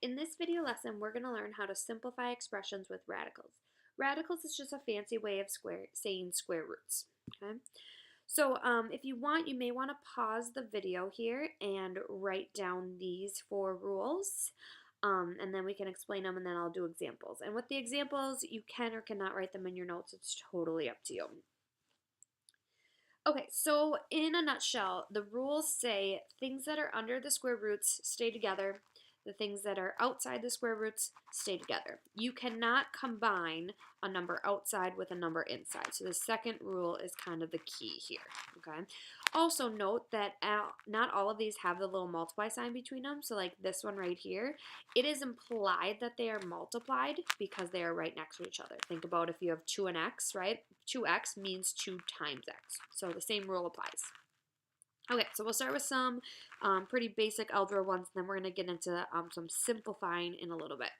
in this video lesson, we're going to learn how to simplify expressions with radicals. Radicals is just a fancy way of saying square roots. Okay. So if you want, you may want to pause the video here and write down these 4 rules. And then we can explain them, and then I'll do examples. And with the examples, you can or cannot write them in your notes. It's totally up to you. Okay, so in a nutshell, the rules say things that are under the square roots stay together. The things that are outside the square roots stay together. You cannot combine a number outside with a number inside. So the second rule is kind of the key here, okay? Also note that not all of these have the little multiply sign between them. So like this one right here, it is implied that they are multiplied because they are right next to each other. Think about if you have 2 and x, right? 2x means 2 times x. So the same rule applies. Okay, so we'll start with some pretty basic algebra ones, and then we're going to get into some simplifying in a little bit.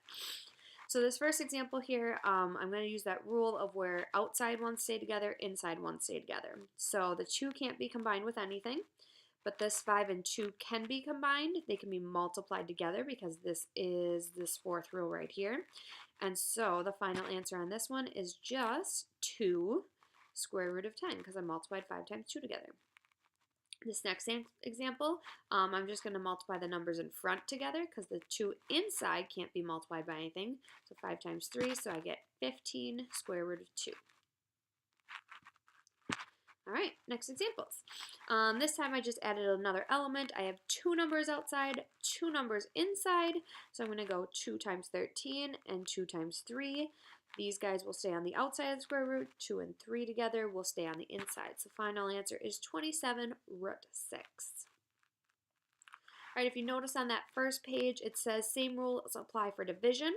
So this first example here, I'm going to use that rule of where outside ones stay together, inside ones stay together. So the 2 can't be combined with anything, but this 5 and 2 can be combined. They can be multiplied together because this is this 4th rule right here. And so the final answer on this one is just 2 square root of 10 because I multiplied 5 times 2 together. This next example, I'm just going to multiply the numbers in front together because the 2 inside can't be multiplied by anything. So 5 times 3, so I get 15 square root of 2. All right, next examples. This time I just added another element. I have 2 numbers outside, 2 numbers inside. So I'm going to go 2 times 13 and 2 times 3. These guys will stay on the outside of the square root. 2 and 3 together will stay on the inside. So final answer is 27 root 6. All right, if you notice on that first page, it says same rules apply for division.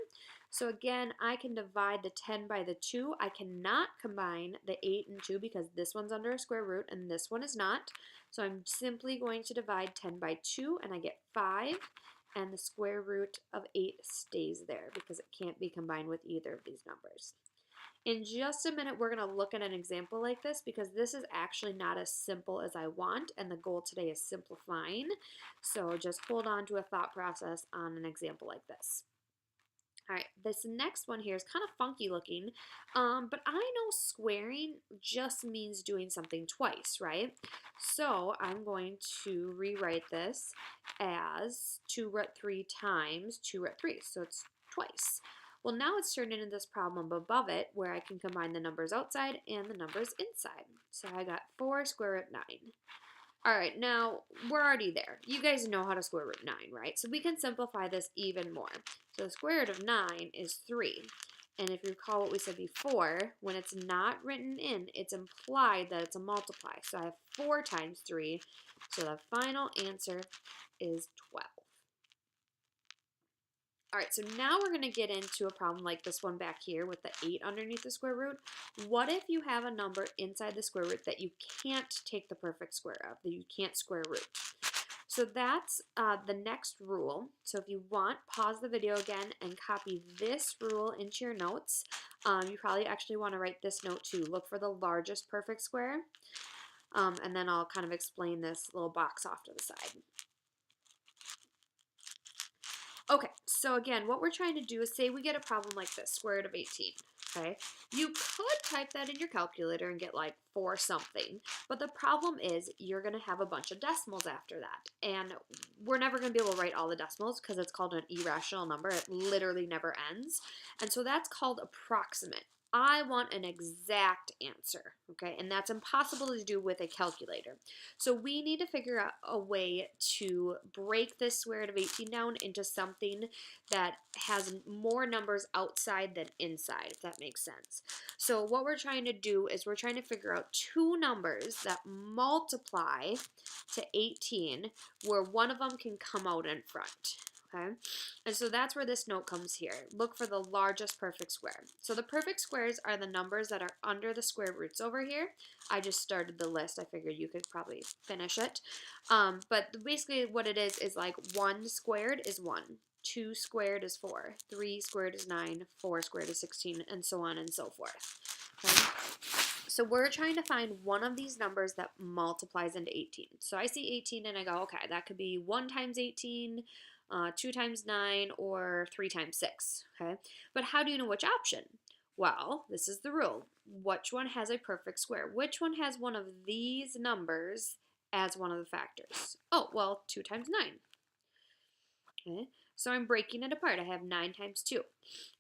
So again, I can divide the 10 by the 2. I cannot combine the 8 and 2 because this one's under a square root and this one is not. So I'm simply going to divide 10 by 2 and I get 5. And the square root of 8 stays there because it can't be combined with either of these numbers. In just a minute, we're going to look at an example like this because this is actually not as simple as I want, and the goal today is simplifying. So just hold on to a thought process on an example like this. All right, this next one here is kind of funky looking, but I know squaring just means doing something twice, right? So I'm going to rewrite this as 2 root 3 times 2 root 3, so it's twice. Well, now it's turned into this problem above it where I can combine the numbers outside and the numbers inside. So I got 4 square root 9. All right, now we're already there. You guys know how to square root 9, right? So we can simplify this even more. So the square root of 9 is 3. And if you recall what we said before, when it's not written in, it's implied that it's a multiply. So I have 4 times 3. So the final answer is 12. All right, so now we're going to get into a problem like this one back here with the 8 underneath the square root. What if you have a number inside the square root that you can't take the perfect square of, that you can't square root? So that's the next rule. So if you want, pause the video again and copy this rule into your notes. You probably actually want to write this note too. Look for the largest perfect square. And then I'll kind of explain this little box off to the side. Okay, so again, what we're trying to do is say we get a problem like this, square root of 18, okay? You could type that in your calculator and get like 4 something, but the problem is you're going to have a bunch of decimals after that, and we're never going to be able to write all the decimals because it's called an irrational number. It literally never ends, and so that's called approximate. I want an exact answer, okay? And that's impossible to do with a calculator. So we need to figure out a way to break this square root of 18 down into something that has more numbers outside than inside, if that makes sense. So what we're trying to do is we're trying to figure out 2 numbers that multiply to 18 where one of them can come out in front. Okay, and so that's where this note comes here. Look for the largest perfect square. So the perfect squares are the numbers that are under the square roots over here. I just started the list. I figured you could probably finish it. But basically what it is like 1 squared is 1. 2 squared is 4. 3 squared is 9. 4 squared is 16, and so on and so forth. Okay? So we're trying to find one of these numbers that multiplies into 18. So I see 18 and I go, okay, that could be 1 times 18, 2 times 9 or 3 times 6, okay? But how do you know which option? Well, this is the rule. Which one has a perfect square? Which one has one of these numbers as one of the factors? Oh, well, 2 times 9. Okay, so I'm breaking it apart. I have 9 times 2.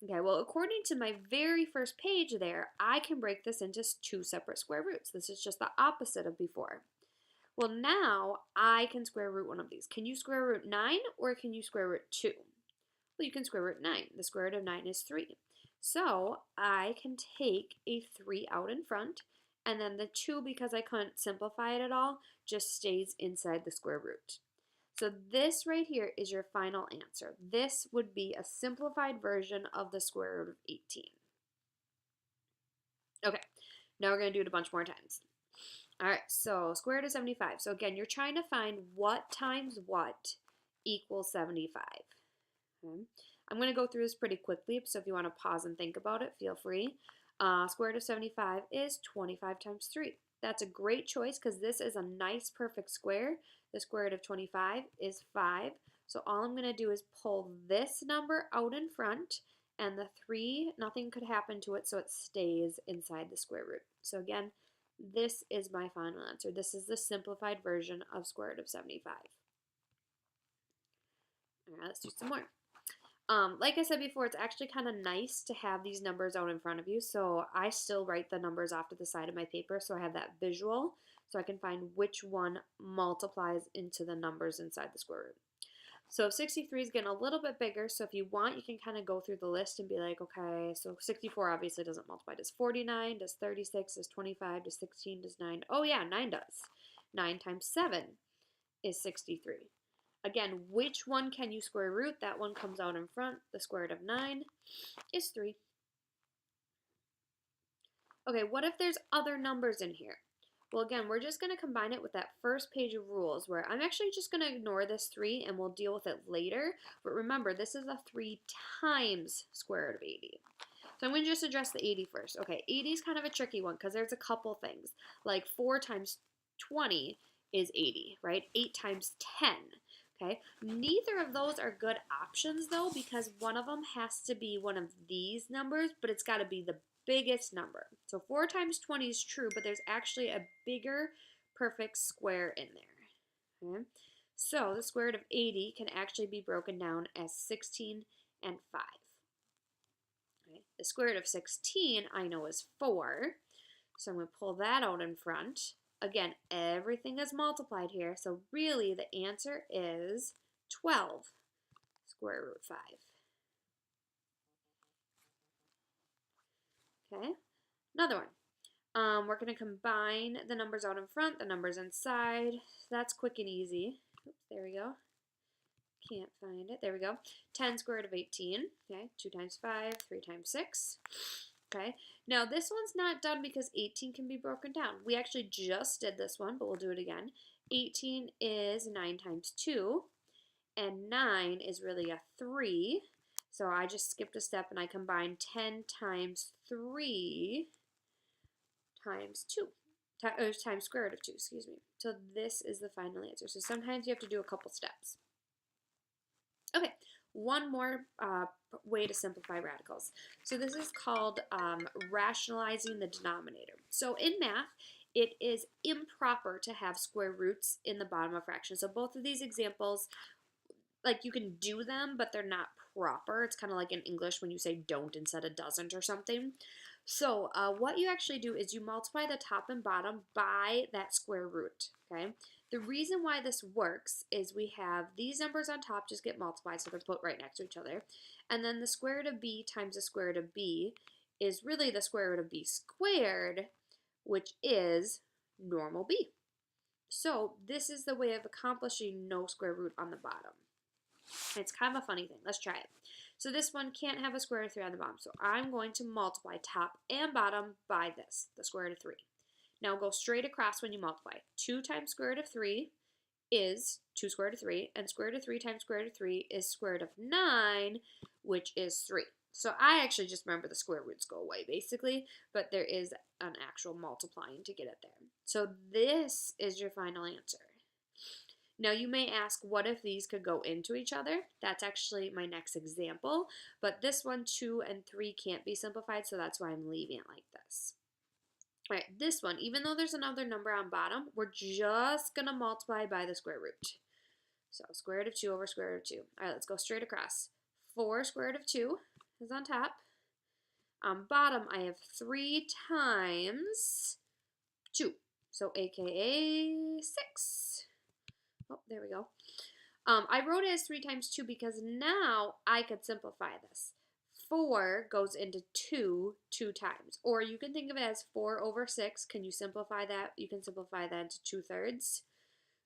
Okay, well, according to my very first page there, I can break this into 2 separate square roots. This is just the opposite of before. Well, now I can square root one of these. Can you square root 9 or can you square root 2? Well, you can square root 9. The square root of 9 is 3. So I can take a 3 out in front, and then the 2, because I couldn't simplify it at all, just stays inside the square root. So this right here is your final answer. This would be a simplified version of the square root of 18. Okay, now we're going to do it a bunch more times. All right, so square root of 75. So again, you're trying to find what times what equals 75. Okay. I'm going to go through this pretty quickly, so if you want to pause and think about it, feel free. Square root of 75 is 25 times 3. That's a great choice because this is a nice perfect square. The square root of 25 is 5. So all I'm going to do is pull this number out in front, and the 3, nothing could happen to it, so it stays inside the square root. So again, this is my final answer. This is the simplified version of square root of 75. All right, let's do some more. Like I said before, it's actually kind of nice to have these numbers out in front of you, so I still write the numbers off to the side of my paper so I have that visual so I can find which one multiplies into the numbers inside the square root. So 63 is getting a little bit bigger, so if you want, you can kind of go through the list and be like, okay, so 64 obviously doesn't multiply. Does 49, does 36, does 25, does 16, does 9? Oh yeah, 9 does. 9 times 7 is 63. Again, which one can you square root? That one comes out in front. The square root of 9 is 3. Okay, what if there's other numbers in here? Well, again, we're just going to combine it with that first page of rules where I'm actually just going to ignore this 3 and we'll deal with it later. But remember, this is a 3 times square root of 80. So I'm going to just address the 80 first. Okay, 80 is kind of a tricky one because there's a couple things. Like 4 times 20 is 80, right? 8 times 10. Okay, neither of those are good options though because one of them has to be one of these numbers, but it's got to be the biggest number. So 4 times 20 is true, but there's actually a bigger perfect square in there. Okay? So the square root of 80 can actually be broken down as 16 and 5. Okay? The square root of 16 I know is 4, so I'm going to pull that out in front. Again, everything is multiplied here, so really the answer is 12 square root 5. Okay, another one. We're going to combine the numbers out in front, the numbers inside. That's quick and easy. Oops, there we go. Can't find it. There we go. 10 square root of 18. Okay, 2 times 5, 3 times 6. Okay, now this one's not done because 18 can be broken down. We actually just did this one, but we'll do it again. 18 is 9 times 2, and 9 is really a 3. So I just skipped a step and I combined 10 times 3 times 2. Times square root of 2, excuse me. So this is the final answer. So sometimes you have to do a couple steps. Okay, one more way to simplify radicals. So this is called rationalizing the denominator. So in math, it is improper to have square roots in the bottom of fractions. So both of these examples, like you can do them, but they're not proper. It's kind of like in English when you say don't instead of doesn't or something. So what you actually do is you multiply the top and bottom by that square root, okay? The reason why this works is we have these numbers on top just get multiplied, so they're put right next to each other. And then the square root of b times the square root of b is really the square root of b squared, which is normal b. So this is the way of accomplishing no square root on the bottom. It's kind of a funny thing. Let's try it. So this one can't have a square root of 3 on the bottom. So I'm going to multiply top and bottom by this, the square root of 3. Now go straight across when you multiply. 2 times square root of 3 is 2 square root of 3, and square root of 3 times square root of 3 is square root of 9, which is 3. So I actually just remember the square roots go away, basically, but there is an actual multiplying to get it there. So this is your final answer. Now you may ask, what if these could go into each other? That's actually my next example, but this one, 2 and 3 can't be simplified, so that's why I'm leaving it like this. All right, this one, even though there's another number on bottom, we're just going to multiply by the square root. So square root of 2 over square root of 2. All right, let's go straight across. 4 square root of 2 is on top. On bottom, I have 3 times 2, so aka 6. Oh, there we go. I wrote it as 3 times 2 because now I could simplify this. 4 goes into 2 times. Or you can think of it as 4 over 6. Can you simplify that? You can simplify that into 2/3.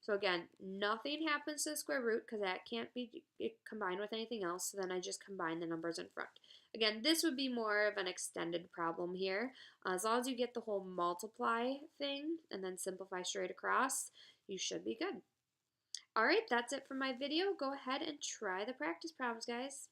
So again, nothing happens to the square root because that can't be combined with anything else. So then I just combine the numbers in front. Again, this would be more of an extended problem here. As long as you get the whole multiply thing and then simplify straight across, you should be good. All right, that's it for my video. Go ahead and try the practice problems, guys.